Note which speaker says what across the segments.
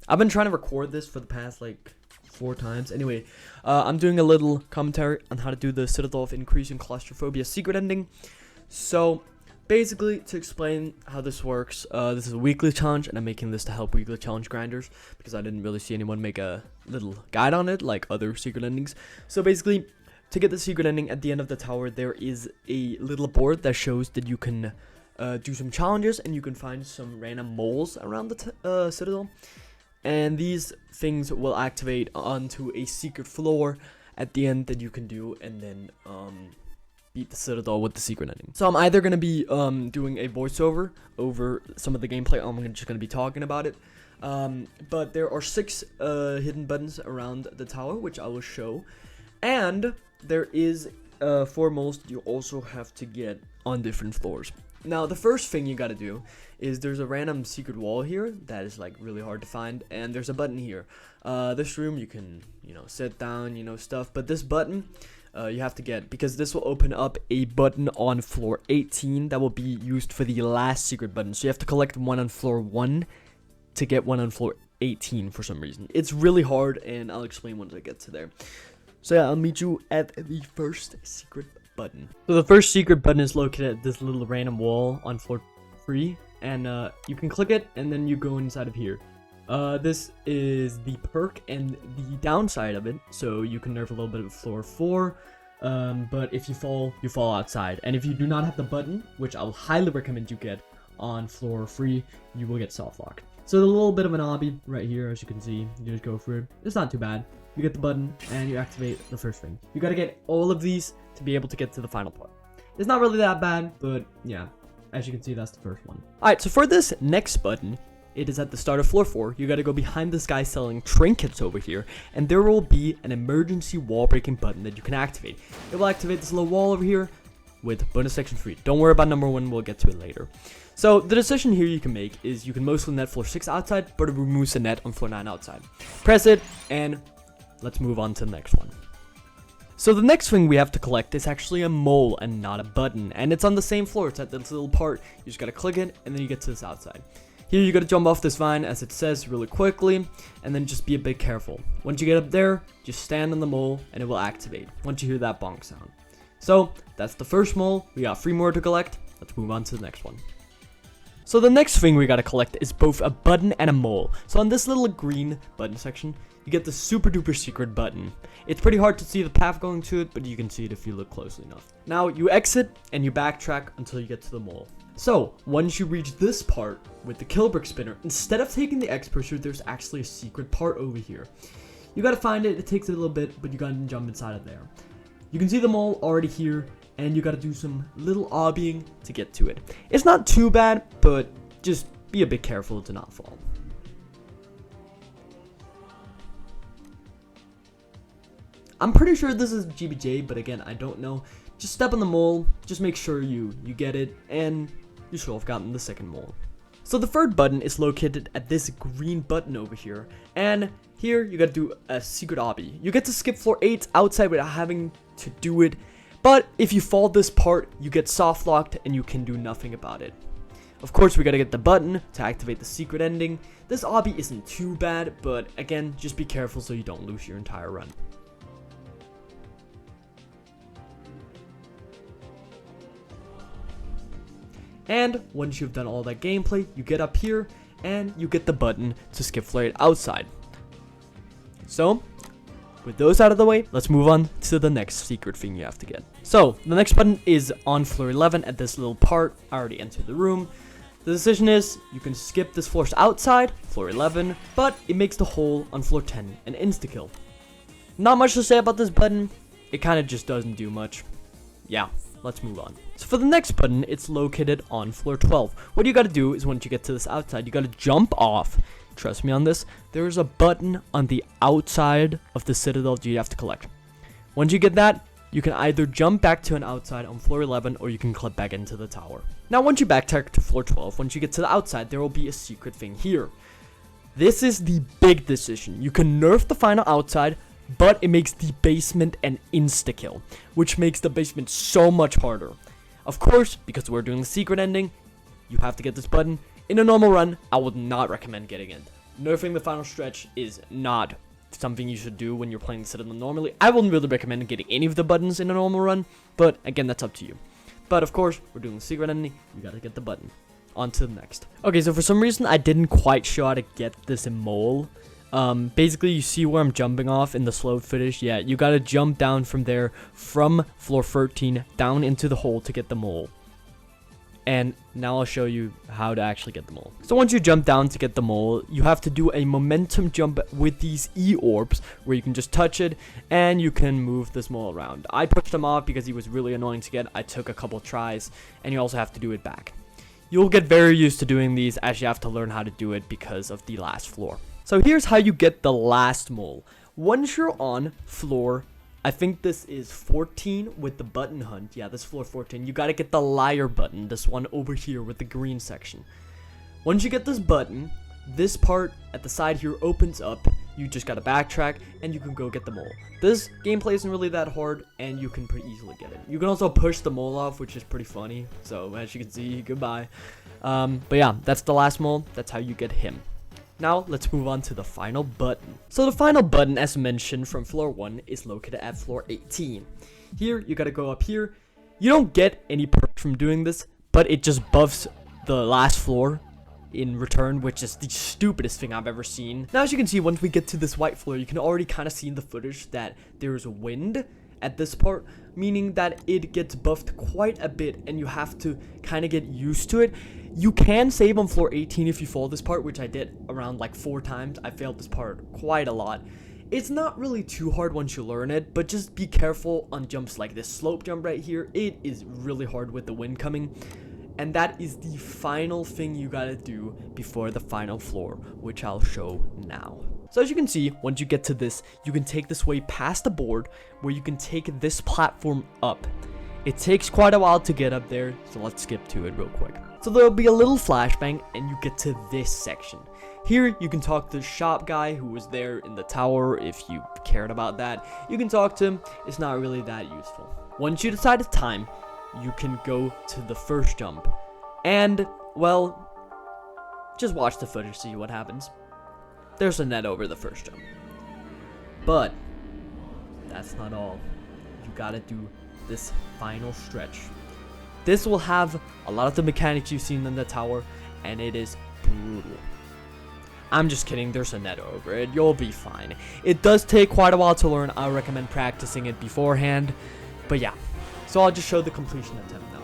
Speaker 1: I've been trying to record this for the past like 4 times. Anyway, I'm doing a little commentary on how to do the Citadel of Increasing Claustrophobia secret ending. So basically, to explain how this works, this is a weekly challenge, and I'm making this to help weekly challenge grinders because I didn't really see anyone make a little guide on it like other secret endings. So basically, to get the secret ending at the end of the tower, there is a little board that shows that you can do some challenges and you can find some random moles around the Citadel. And these things will activate onto a secret floor at the end that you can do, and then beat the Citadel with the secret ending. So I'm either going to be doing a voiceover over some of the gameplay, or I'm just going to be talking about it. But there are 6 hidden buttons around the tower, which I will show. And there is 4 moles that you also have to get on different floors. Now, the first thing you got to do is there's a random secret wall here that is like really hard to find, and there's a button here. This room you can, sit down, stuff, but this button you have to get, because this will open up a button on floor 18 that will be used for the last secret button. So you have to collect one on floor 1 to get one on floor 18 for some reason. It's really hard, and I'll explain once I get to there. So yeah, I'll meet you at the first secret button. So the first secret button is located at this little random wall on floor 3, and you can click it and then you go inside of here. This is the perk and the downside of it, so you can nerf a little bit of floor 4, but if you fall outside. And if you do not have the button, which I'll highly recommend you get on floor 3, you will get soft locked. So there's a little bit of an obby right here, as you can see. You just go through it. It's not too bad. You get the button and you activate the first thing. You gotta get all of these to be able to get to the final part. It's not really that bad, but yeah, as you can see, that's the first one. Alright, so for this next button, it is at the start of floor 4. You gotta go behind this guy selling trinkets over here, and there will be an emergency wall breaking button that you can activate. It will activate this little wall over here with bonus section 3. Don't worry about number 1, we'll get to it later. So the decision here you can make is you can mostly net floor 6 outside, but it removes the net on floor 9 outside. Press it, and let's move on to the next one. So the next thing we have to collect is actually a mole and not a button, and it's on the same floor. It's at this little part. You just gotta click it, and then you get to this outside. Here you gotta jump off this vine, as it says, really quickly, and then just be a bit careful. Once you get up there, just stand on the mole and it will activate once you hear that bonk sound. So that's the first mole. We got 3 more to collect. Let's move on to the next one. So the next thing we gotta collect is both a button and a mole. So on this little green button section, you get the super duper secret button. It's pretty hard to see the path going to it, but you can see it if you look closely enough. Now you exit and you backtrack until you get to the mole. So once you reach this part with the kill brick spinner, instead of taking the X pursuit, there's actually a secret part over here. You gotta find it. It takes a little bit, but you gotta jump inside of there. You can see the mole already here, and you gotta do some little obbying to get to it. It's not too bad, but just be a bit careful to not fall. I'm pretty sure this is GBJ, but again, I don't know. Just step on the mole, just make sure you get it, and you should have gotten the second mole. So the third button is located at this green button over here, and here you gotta do a secret obby. You get to skip floor 8 outside without having to do it, but if you fall this part, you get soft locked and you can do nothing about it. Of course, we gotta get the button to activate the secret ending. This obby isn't too bad, but again, just be careful so you don't lose your entire run. And once you've done all that gameplay, you get up here and you get the button to skip floor 8 outside. So with those out of the way, let's move on to the next secret thing you have to get. So the next button is on floor 11 at this little part. I already entered the room. The decision is you can skip this floor's outside, floor 11, but it makes the hole on floor 10 an insta-kill. Not much to say about this button. It kind of just doesn't do much. Yeah, let's move on. So for the next button, it's located on floor 12. What you gotta do is once you get to this outside, you gotta jump off. Trust me on this. There's a button on the outside of the Citadel that you have to collect. Once you get that, you can either jump back to an outside on floor 11 or you can clip back into the tower. Now once you backtrack to floor 12, once you get to the outside, there will be a secret thing here. This is the big decision. You can nerf the final outside, but it makes the basement an insta-kill, which makes the basement so much harder. Of course, because we're doing the secret ending, you have to get this button. In a normal run, I would not recommend getting it. nerfing the final stretch is not something you should do when you're playing the Citadel normally. I wouldn't really recommend getting any of the buttons in a normal run, but again, that's up to you. But of course, we're doing the secret ending, you gotta get the button. On to the next. Okay, so for some reason, I didn't quite show how to get this in mole. Basically, you see where I'm jumping off in the slow footage? Yeah, you gotta jump down from there, from floor 13, down into the hole to get the mole. And now I'll show you how to actually get the mole. So once you jump down to get the mole, you have to do a momentum jump with these E-orbs, where you can just touch it, and you can move this mole around. I pushed him off because he was really annoying to get. I took a couple tries, and you also have to do it back. You'll get very used to doing these as you have to learn how to do it because of the last floor. So here's how you get the last mole. Once you're on floor, I think this is 14 with the button hunt. Yeah, this is floor 14. You gotta get the liar button, this one over here with the green section. Once you get this button, this part at the side here opens up. You just gotta backtrack and you can go get the mole. This gameplay isn't really that hard and you can pretty easily get it. You can also push the mole off, which is pretty funny. So as you can see, goodbye. But yeah, that's the last mole. That's how you get him. Now, let's move on to the final button. So the final button, as mentioned from floor 1, is located at floor 18. Here, you gotta go up here. You don't get any perks from doing this, but it just buffs the last floor in return, which is the stupidest thing I've ever seen. Now, as you can see, once we get to this white floor, you can already kind of see in the footage that there's wind at this part, meaning that it gets buffed quite a bit, and you have to kind of get used to it. You can save on floor 18 if you fall this part, which I did around like 4 times. I failed this part quite a lot. It's not really too hard once you learn it, but just be careful on jumps like this slope jump right here. It is really hard with the wind coming. And that is the final thing you gotta do before the final floor, which I'll show now. So as you can see, once you get to this, you can take this way past the board, where you can take this platform up. It takes quite a while to get up there, so let's skip to it real quick. So there'll be a little flashbang, and you get to this section. Here, you can talk to the shop guy who was there in the tower if you cared about that. You can talk to him, it's not really that useful. Once you decide it's time, you can go to the first jump. And, well, just watch the footage, see what happens. There's a net over the first jump. But, that's not all. You gotta do this final stretch. This will have a lot of the mechanics you've seen in the tower, and it is brutal. I'm just kidding, there's a net over it, you'll be fine. It does take quite a while to learn, I recommend practicing it beforehand, but yeah. So I'll just show the completion attempt now.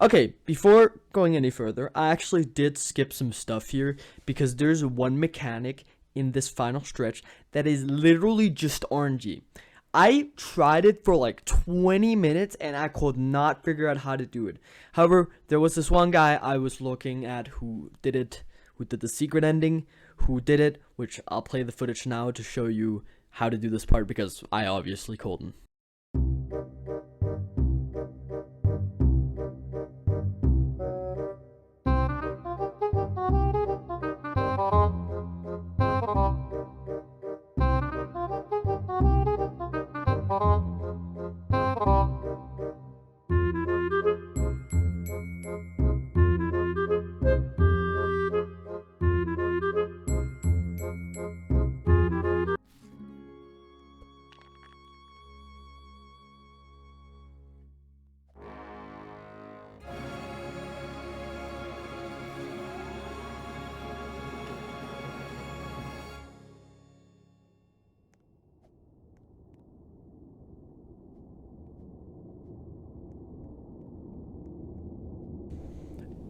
Speaker 1: Okay, before going any further, I actually did skip some stuff here because there's one mechanic in this final stretch that is literally just RNG. I tried it for like 20 minutes and I could not figure out how to do it. However, there was this one guy I was looking at who did it, who did the secret ending, who did it, which I'll play the footage now to show you how to do this part because I obviously couldn't.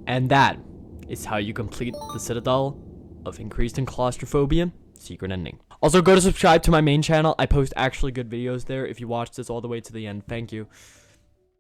Speaker 1: And that is how you complete the Citadel of Increased in Claustrophobia secret ending. Also, go to subscribe to my main channel. I post actually good videos there. If you watched this all the way to the end, thank you.